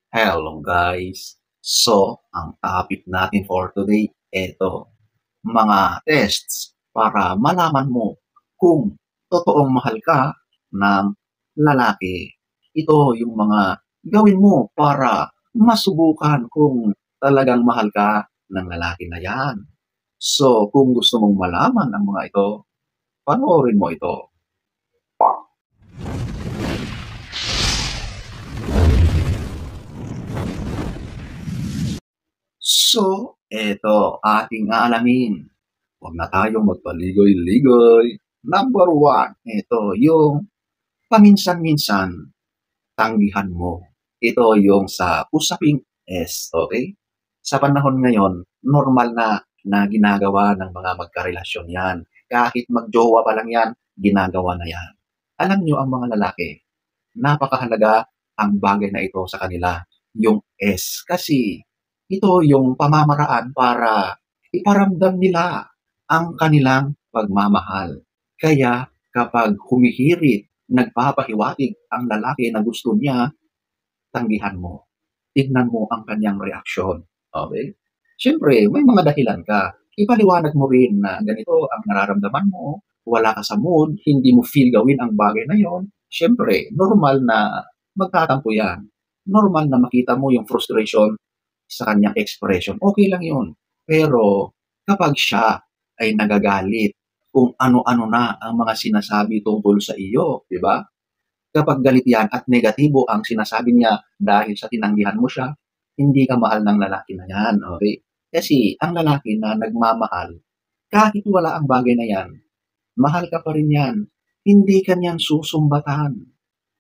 Hello guys! So, ang topic natin for today, eto, mga tests para malaman mo kung totoong mahal ka ng lalaki. Ito yung mga gawin mo para masubukan kung talagang mahal ka ng lalaki na yan. So, kung gusto mong malaman ang mga ito, panoorin mo ito. So, eto ating aalamin. Huwag na tayong magpaligoy-ligoy. Number one, ito yung paminsan-minsan tanggihan mo. Ito yung sa usaping S, okay? Sa panahon ngayon, normal na ginagawa ng mga magkarelasyon yan. Kahit magjowa pa lang yan, ginagawa na yan. Alam nyo ang mga lalaki, napakahalaga ang bagay na ito sa kanila, yung S. Kasi ito yung pamamaraan para iparamdam nila ang kanilang pagmamahal. Kaya kapag humihirit, nagpapahiwatig ang lalaki na gusto niya, tanggihan mo. Tignan mo ang kanyang reaksyon. Okay? Siyempre, may mga dahilan ka. Ipaliwanag mo rin na ganito ang nararamdaman mo, wala ka sa mood, hindi mo feel gawin ang bagay na yon. Siyempre, normal na magtatampo yan. Normal na makita mo yung frustration sa kanyang expression. Okay lang yun. Pero kapag siya ay nagagalit, kung ano-ano na ang mga sinasabi tungkol sa iyo, di ba? Kapag galit yan at negatibo ang sinasabi niya dahil sa tinanggihan mo siya, hindi ka mahal ng lalaki na yan, okay? Kasi ang lalaki na nagmamahal, kahit wala ang bagay na yan, mahal ka pa rin yan. Hindi ka niyan susumbatan.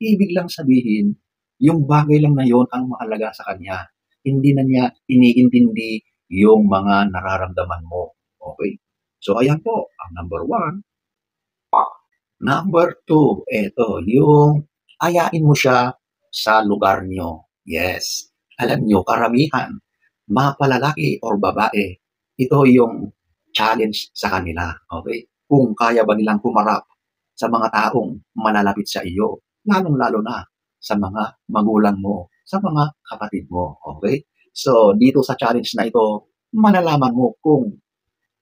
Ibig lang sabihin, yung bagay lang na yon ang mahalaga sa kanya. Hindi na niya iniintindi yung mga nararamdaman mo. Okay? So, ayan po, ang number one. Number two, eto, yung ayain mo siya sa lugar nyo. Yes. Alam nyo, karamihan, mapalalaki or babae, ito yung challenge sa kanila. Okay? Kung kaya ba nilang kumarap sa mga taong malalapit sa iyo, lalong-lalo na sa mga magulang mo, sa mga kapatid mo. Okay? So, dito sa challenge na ito, malalaman mo kung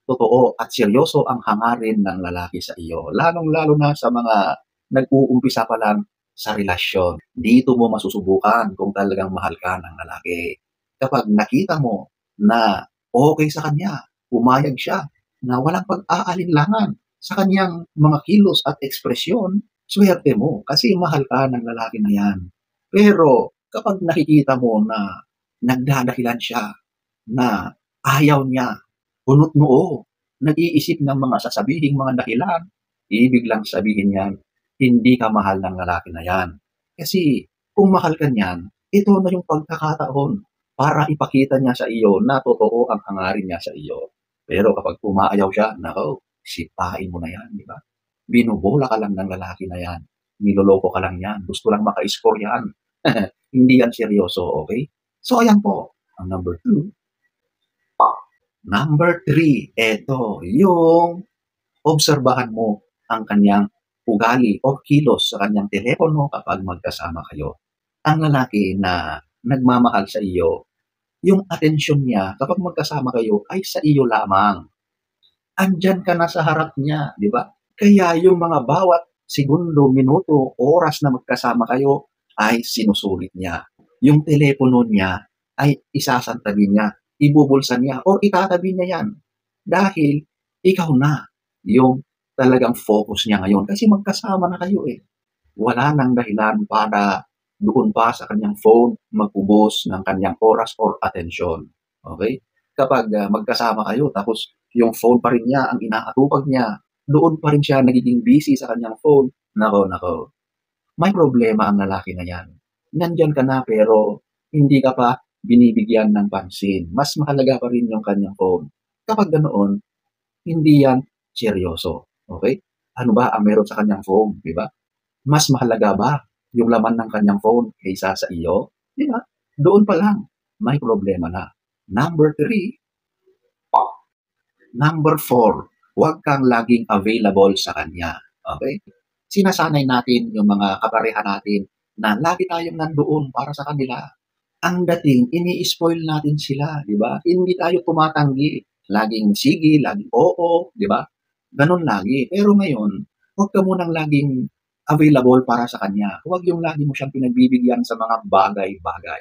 totoo at seryoso ang hangarin ng lalaki sa iyo. Lalong-lalo na sa mga nag-uumpisa pa lang sa relasyon. Dito mo masusubukan kung talagang mahal ka ng lalaki. Kapag nakita mo na okay sa kanya, pumayag siya, na walang pag-aalinlangan sa kanyang mga kilos at ekspresyon, swerte mo kasi mahal ka ng lalaki na yan. Pero kapag nakikita mo na nagdadahilan siya, na ayaw niya, kunot noo, nag-iisip ng mga sasabihing mga dahilan, ibig lang sabihin yan, hindi ka mahal ng lalaki na yan. Kasi kung mahal ka niyan, ito na yung pagkakataon para ipakita niya sa iyo na totoo ang hangarin niya sa iyo. Pero kapag pumaayaw siya, nako, sipain mo na yan, di ba? Binubola ka lang ng lalaki na yan. Niloloko ka lang yan. Gusto lang maka-score yan. Hindi yan seryoso, okay? So, ayan po. Ang number two. Number three, eto, yung obserbahan mo ang kanyang ugali o kilos sa kanyang telepono kapag magkasama kayo. Ang lalaki na nagmamahal sa iyo, yung atensyon niya kapag magkasama kayo ay sa iyo lamang. Andyan ka na sa harap niya, di ba? Kaya yung mga bawat segundo, minuto, oras na magkasama kayo ay sinusulit niya. Yung telepono niya ay isasantabi niya, ibubulsan niya, o itatabi niya yan. Dahil ikaw na yung talagang focus niya ngayon. Kasi magkasama na kayo eh. Wala nang dahilan para doon pa sa kanyang phone magubos ng kanyang oras or atensyon. Okay? Kapag magkasama kayo tapos yung phone pa rin niya ang inaatupag niya, doon pa rin siya nagiging busy sa kanyang phone. Nako. May problema ang lalaki na yan. Nandyan ka na pero hindi ka pa binibigyan ng pansin. Mas mahalaga pa rin yung kanyang phone. Kapag ganoon, hindi yan seryoso. Okay? Ano ba ang meron sa kanyang phone? Di ba? Mas mahalaga ba yung laman ng kanyang phone kaysa sa iyo? Di ba? Doon pa lang, may problema na. Number three. Number four, huwag kang laging available sa kanya. Okay? Sinasanay natin yung mga kapareha natin na lagi tayong nandoon para sa kanila. Ang dating ini-spoil natin sila, 'di ba? Hindi tayo tumatanggi, laging sige, laging oo, 'di ba? Gano'n lagi. Pero ngayon, huwag ka munang laging available para sa kanya. Huwag yung lagi mo siyang pinagbibigyan sa mga bagay-bagay,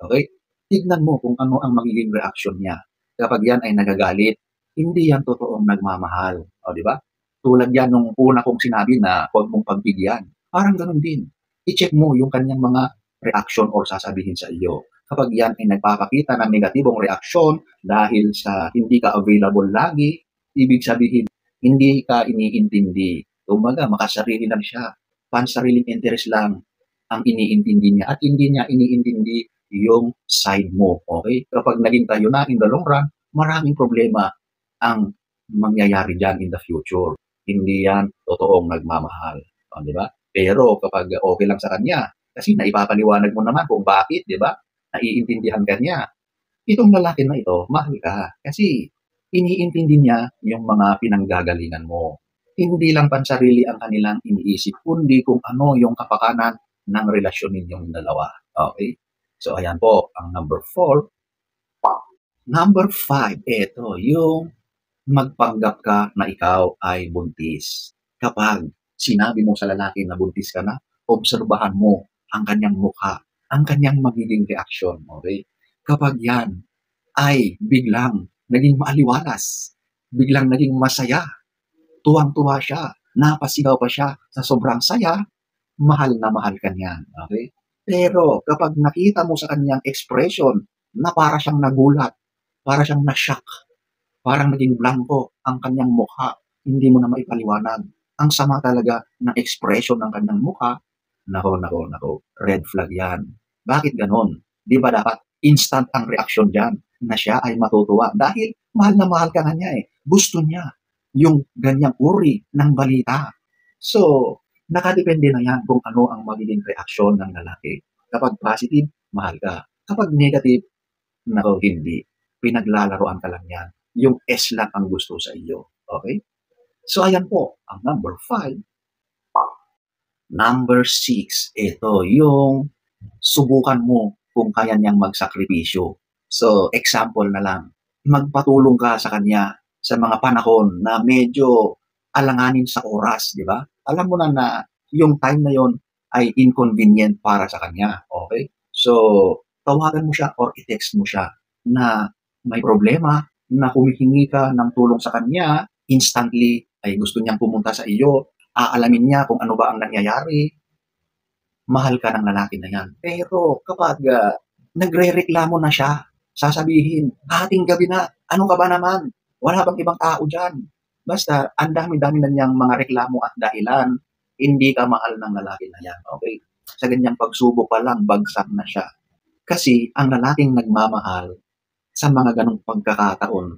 okey? Tignan mo kung ano ang magiging reaksyon niya. Kapag yan ay nagagalit, hindi yan totoong nagmamahal, oh, 'di ba? Tulad yan nung una kong sinabi na huwag mong pagbigyan, parang gano'n din. I-check mo yung kanyang mga reaksyon or sasabihin sa iyo. Kapag yan ay nagpapakita ng negatibong reaksyon dahil sa hindi ka available lagi, ibig sabihin hindi ka iniintindi. Kumbaga, makasarili lang siya. Pansariling interes lang ang iniintindi niya at hindi niya iniintindi yung side mo. Okay? Kapag naging tayo na in the long run, maraming problema ang mangyayari dyan in the future. Hindi yan totoong nagmamahal. O, di ba? Pero kapag okay lang sa kanya, kasi naipapaliwanag mo naman kung bakit, di ba? Naiintindihan ka niya. Itong lalaki na ito, mahal ka. Kasi iniintindi niya yung mga pinanggagalingan mo. Hindi lang pansarili ang kanilang iniisip, kundi kung ano yung kapakanan ng relasyon ninyong dalawa. Okay? So, ayan po, ang number 4. Number 5, ito, yung magpanggap ka na ikaw ay buntis. Kapag sinabi mo sa lalaki na buntis ka na, obserbahan mo ang kanyang mukha, ang kanyang magiging reaksyon. Okay? Kapag yan ay biglang naging maaliwalas, biglang naging masaya, tuwang-tuwa siya, napasigaw pa siya sa sobrang saya, mahal na mahal ka niyan. Okay? Pero kapag nakita mo sa kanyang expression na para siyang nagulat, para siyang na-shock, parang naging blanco ang kanyang mukha, hindi mo na maipaliwanag. Ang sama talaga ng expression ng kanyang mukha, nako, red flag yan. Bakit ganon? Di ba dapat instant ang reaksyon dyan na siya ay matutuwa? Dahil mahal na mahal ka nga niya eh. Gusto niya yung ganyang uri ng balita. So, nakadepende na yan kung ano ang magiging reaksyon ng lalaki. Kapag positive, mahal ka. Kapag negative, nako, hindi. Pinaglalaroan ka lang yan. Yung S lang ang gusto sa iyo. Okay? So, ayan po, ang number 5. Number 6, ito, yung subukan mo kung kaya niyang magsakripisyo. So, example na lang, magpatulong ka sa kanya sa mga panahon na medyo alanganin sa oras, di ba? Alam mo na yung time na yon ay inconvenient para sa kanya, okay? So, tawagan mo siya or i-text mo siya na may problema, na humihingi ka ng tulong sa kanya, instantly ay gusto niyang pumunta sa iyo, aalamin niya kung ano ba ang nangyayari, mahal ka ng lalaki na yan. Pero kapag nagre-reklamo na siya, sasabihin, hating gabi na, ano ka ba naman? Wala bang ibang tao dyan? Basta, ang dami-dami na niyang mga reklamo at dahilan, hindi ka mahal ng lalaki na yan. Okay? Sa ganyang pagsubok pa lang, bagsak na siya. Kasi ang lalaking nagmamahal, sa mga ganong pagkakataon,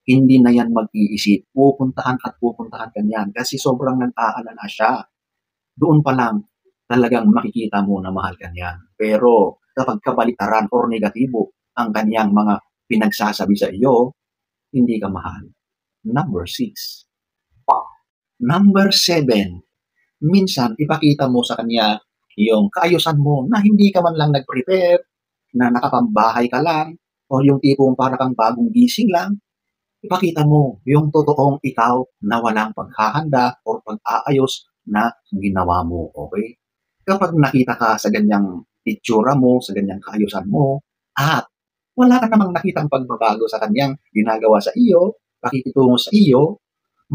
hindi na yan mag-iisip. Pupuntahan at pupuntahan ka niyan kasi sobrang nag-aalala siya. Doon pa lang, talagang makikita mo na mahal ka niyan. Pero kapag kabalitaran or negatibo ang kanyang mga pinagsasabi sa iyo, hindi ka mahal. Number 6. Number 7. Minsan, ipakita mo sa kanya yung kaayusan mo na hindi ka man lang nag-prepare, na nakapambahay ka lang, o yung tipong para kang bagong gising lang, ipakita mo yung totoong ikaw na walang paghahanda o pag-aayos na ginawa mo, okay? Kapag nakita ka sa ganyang itsura mo, sa ganyang kaayusan mo, at wala ka namang nakitang pagbabago sa kanyang ginagawa sa iyo, pakikitungo sa iyo,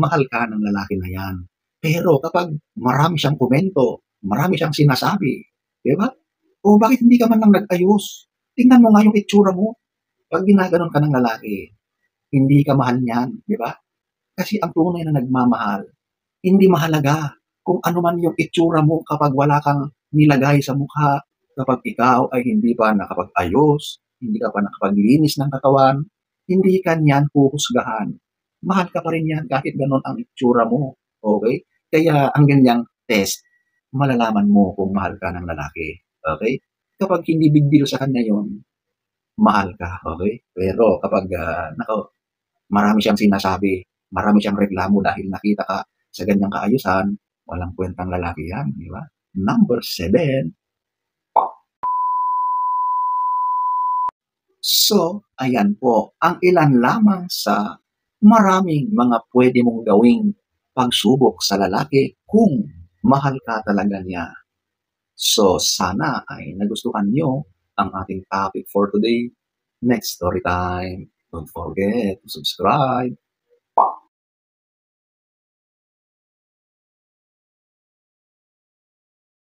mahal ka ng lalaki na yan. Pero kapag marami siyang komento, marami siyang sinasabi, di ba? O bakit hindi ka man lang nag-ayos? Tingnan mo nga yung itsura mo. Pag ginaganon ka ng lalaki, hindi ka mahal niyan, di ba? Kasi ang tunay na nagmamahal, hindi mahalaga kung ano man yung itsura mo kapag wala kang nilagay sa mukha, kapag ikaw ay hindi pa nakapag-ayos, hindi ka pa nakapaglinis ng katawan, hindi ka niyan huhusgahan. Mahal ka pa rin yan kahit ganon ang itsura mo. Okay? Kaya ang ganyang test, malalaman mo kung mahal ka ng lalaki. Okay? Kapag hindi big deal sa kanya yon, mahal ka. Okay? Pero kapag, marami siyang sinasabi, marami siyang reklamo dahil nakita ka sa ganyang kaayusan, walang kwentang lalaki yan, di ba? Number 7. So, ayan po ang ilan lamang sa maraming mga pwede mong gawing pagsubok sa lalaki kung mahal ka talaga niya. So, sana ay nagustuhan niyo ang ating topic for today. Next story time. Don't forget to subscribe